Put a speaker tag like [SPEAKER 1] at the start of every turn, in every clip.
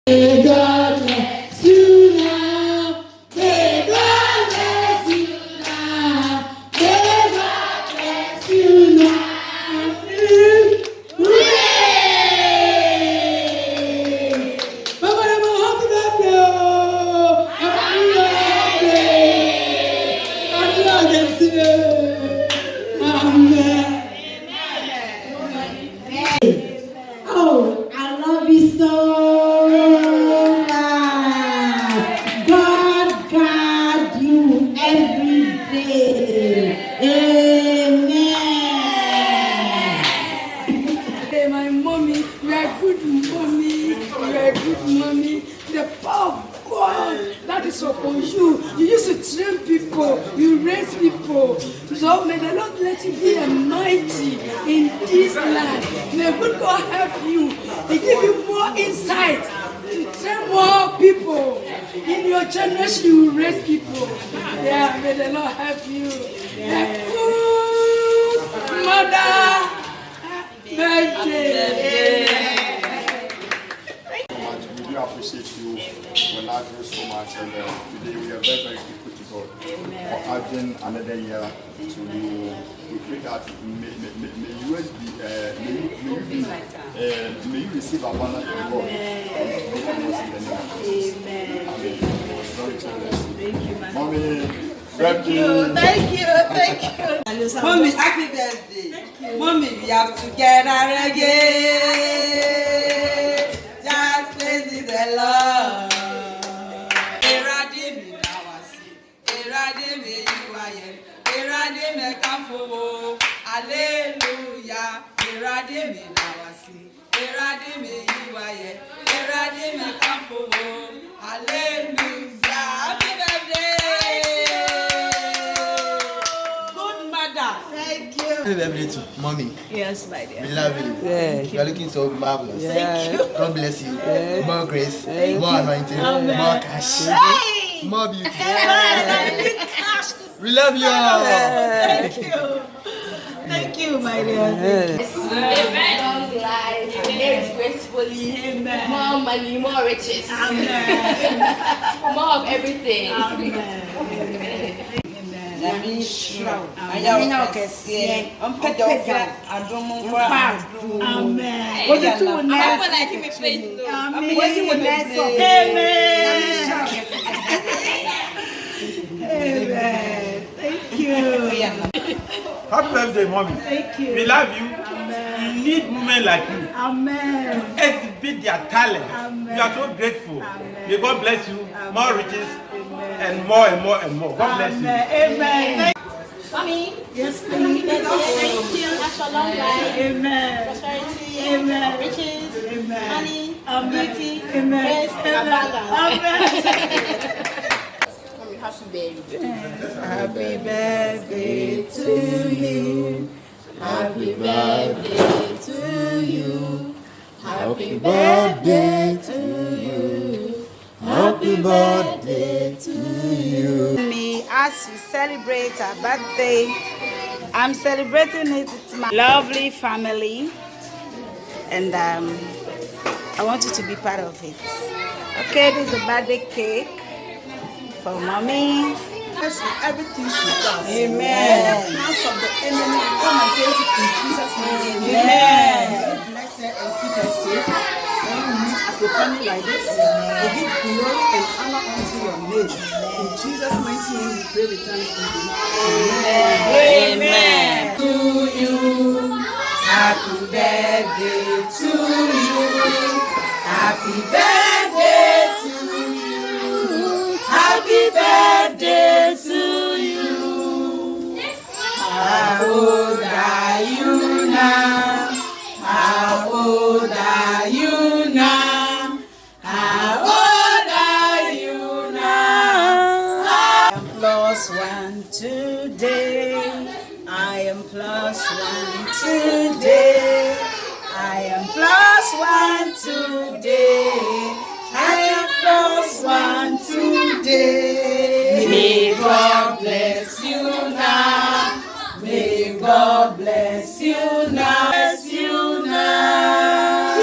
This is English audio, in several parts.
[SPEAKER 1] May God bless you now. May God bless you now. May God bless you now. Hooray! Baba, happy birthday! Happy birthday! Amen. Oh, I love you so much. God guard you every day. Amen.
[SPEAKER 2] Hey, my mommy, you are good mommy. You are good mommy. The power of God that is upon you. You used to train people. You raise people. So may the Lord let you be a mighty in this land. May good God help you. He give you more insight to train more people. In your generation, you will raise people. Yeah, may the Lord help you. A good mother. Birthday.
[SPEAKER 3] We do appreciate you. We love you so much, and today we are very, very grateful to God for adding another year to you. We pray that may you receive abundance from God. Amen. Thank you, Mommy.
[SPEAKER 4] Thank you. Mommy, happy birthday. Mommy, we have to get our again. Just praise the Lord. Eradimi nawasi, eradimi iwaye, eradimi kamfowo. Hallelujah. Eradimi nawasi, eradimi iwaye, eradimi kamfowo. Hallelujah. Happy birthday. Good mother. Thank you.
[SPEAKER 5] Happy birthday to mommy.
[SPEAKER 6] Yes, my dear.
[SPEAKER 5] We love you. You are looking so marvelous.
[SPEAKER 6] Thank you.
[SPEAKER 5] God bless you. More grace, more anointing, more cash, more beauty. We love you all.
[SPEAKER 6] Thank you. Thank you, my dear.
[SPEAKER 7] Amen. Long life, age gracefully,
[SPEAKER 6] Amen.
[SPEAKER 7] more money, more riches,
[SPEAKER 6] Amen.
[SPEAKER 7] more of everything.
[SPEAKER 6] Amen.
[SPEAKER 4] Amen. Ayamina okesiye. Ompede ofia adomo kwa.
[SPEAKER 6] Amen.
[SPEAKER 7] What you do now? I give me faith.
[SPEAKER 6] Amen. Amen. Thank you.
[SPEAKER 8] Happy birthday, mommy.
[SPEAKER 6] Thank you.
[SPEAKER 8] We love you.
[SPEAKER 6] Amen.
[SPEAKER 8] We need women like you.
[SPEAKER 6] Amen.
[SPEAKER 8] Exhibit their talent.
[SPEAKER 6] Amen.
[SPEAKER 8] We are so grateful.
[SPEAKER 6] Amen.
[SPEAKER 8] May God bless you.
[SPEAKER 6] Amen.
[SPEAKER 8] More riches
[SPEAKER 6] Amen.
[SPEAKER 8] and more and more and more. God bless you.
[SPEAKER 6] Amen.
[SPEAKER 7] Mommy,
[SPEAKER 6] Yes, please.
[SPEAKER 7] thank you. That's a long life.
[SPEAKER 6] Amen.
[SPEAKER 7] Prosperity,
[SPEAKER 6] Amen.
[SPEAKER 7] riches,
[SPEAKER 6] Amen.
[SPEAKER 7] money,
[SPEAKER 6] Amen.
[SPEAKER 7] beauty,
[SPEAKER 6] Amen.
[SPEAKER 7] grace, and abundance.
[SPEAKER 6] Amen.
[SPEAKER 7] Mommy, happy birthday.
[SPEAKER 6] Happy birthday to you. Happy birthday to you. Happy birthday to you. Happy birthday to you. Me, as we celebrate our birthday, I'm celebrating it with my lovely family, and I want you to be part of it. Okay, this is a birthday cake for mommy.
[SPEAKER 4] Everything she does.
[SPEAKER 6] Amen.
[SPEAKER 4] The plans of the enemy come against it in Jesus' name.
[SPEAKER 6] Amen.
[SPEAKER 4] Bless her and keep her safe. When we meet as a family like this, we give glory and honor unto your name. In Jesus' mighty name, we pray with thanksgiving.
[SPEAKER 6] Amen. To you, happy birthday to you, happy birthday to you, happy birthday to you. How old are you now? How old are you now? How old are you now? I am +1 today. I am +1 today. I am +1 today. I am +1 today. May God bless you now. May God bless you now. Bless you now.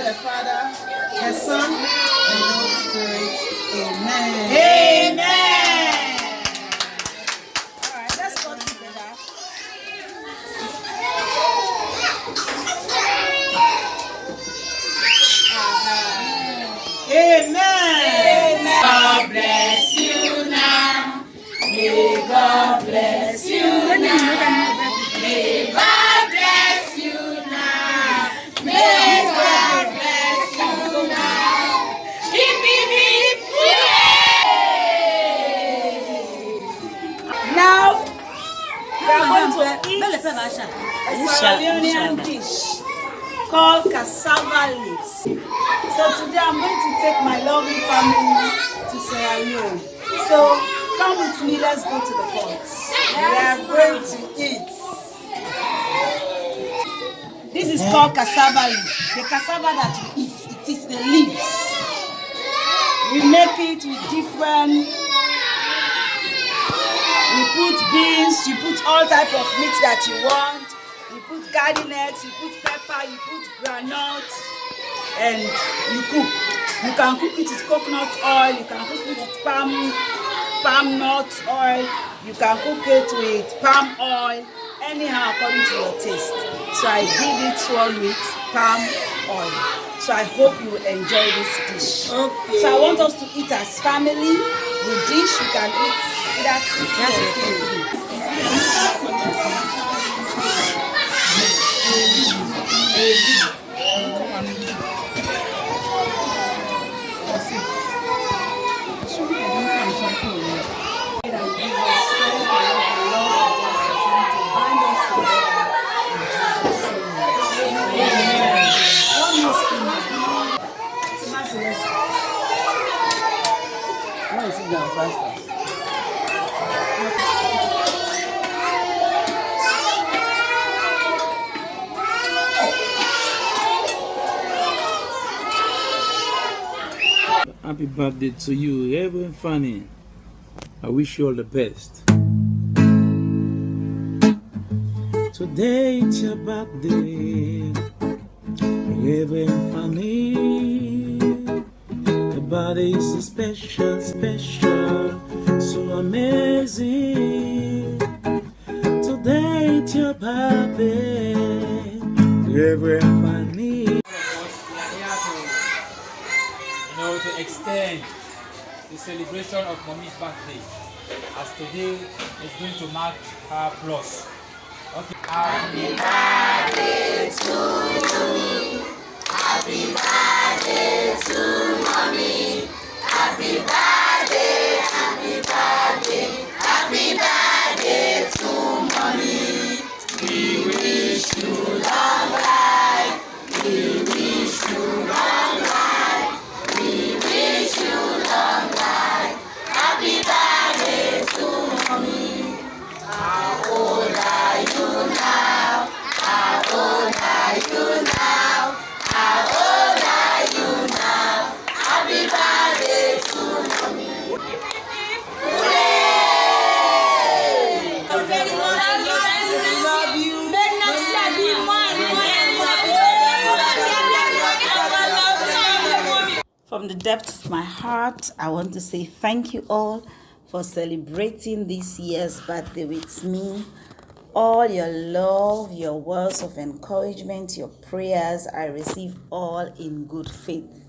[SPEAKER 4] God the Father, the Son, and the Holy Spirit. Amen.
[SPEAKER 6] Amen.
[SPEAKER 4] All right, let's go together.
[SPEAKER 6] Amen. God bless you now. May God bless you now. May God bless you now. May God bless you now. Hip, hip, hip, hooray!
[SPEAKER 4] Now, we are going to eat a Sierra Leonean dish called cassava leaves. So today I'm going to take my lovely family to Sierra Leone. So come with me, let's go to the pot. We are going to eat. This is called cassava leaf. The cassava that we eat, it is the leaves. We make it with different, you put beans, you put all type of meat that you want. You put garden eggs, you put pepper, you put granite, and you cook. You can cook it with coconut oil, you can cook it with palm nut oil, you can cook it with palm oil, anyhow according to your taste. So I did it one with palm oil. So I hope you will enjoy this dish. Okay. So I want us to eat as family. The dish we can eat either two or three.
[SPEAKER 9] Happy birthday to you, Reverend Fanny. I wish you all the best. Today it's your birthday, Reverend Fanny. Your birthday is so special, so amazing. Today it's your birthday, Reverend Fanny.
[SPEAKER 10] To extend the celebration of Mommy's birthday, as today is going to mark her plus. Okay. Happy birthday to you. Happy birthday to Mommy. Happy birthday, happy birthday, happy birthday to Mommy. We wish you long life. We wish you long life. We wish you long life. Happy birthday to Mommy. How old are you now? How old are you now? How old are you now? Happy birthday to Mommy. Hooray! Thank you very much. I love you. From the depth of my heart, I want to say thank you all for celebrating this year's birthday with me. All your love, your words of encouragement, your prayers, I receive all in good faith.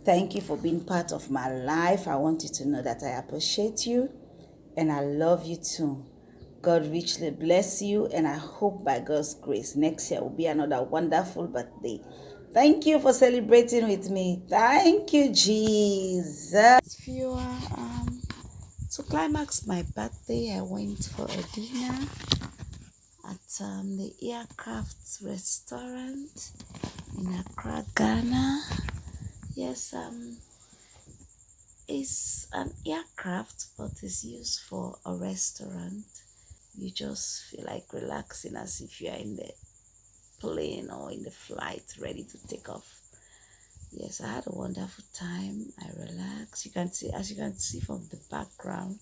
[SPEAKER 10] Thank you for being part of my life. I want you to know that I appreciate you and I love you too. God richly bless you, and I hope by God's grace next year will be another wonderful birthday. Thank you for celebrating with me. Thank you, Jesus. Viewer, to climax my birthday, I went for a dinner at the Aircraft restaurant in Accra, Ghana. Yes, it's an aircraft, but it's used for a restaurant. You just feel like relaxing as if you are in the plane or in the flight ready to take off. Yes, I had a wonderful time. I relaxed. You can see, as you can see from the background,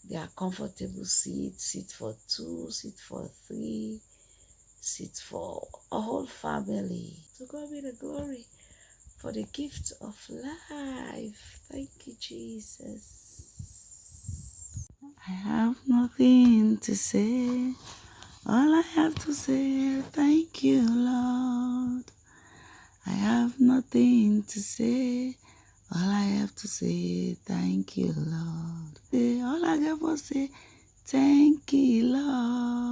[SPEAKER 10] there are comfortable seats, seat for 2, seat for 3, seat for a whole family. To God be the glory. for the gift of life. Thank you, Jesus. I have nothing to say. All I have to say, thank you, Lord. I have nothing to say. All I have to say, thank you, Lord. All I have to say, thank you, Lord.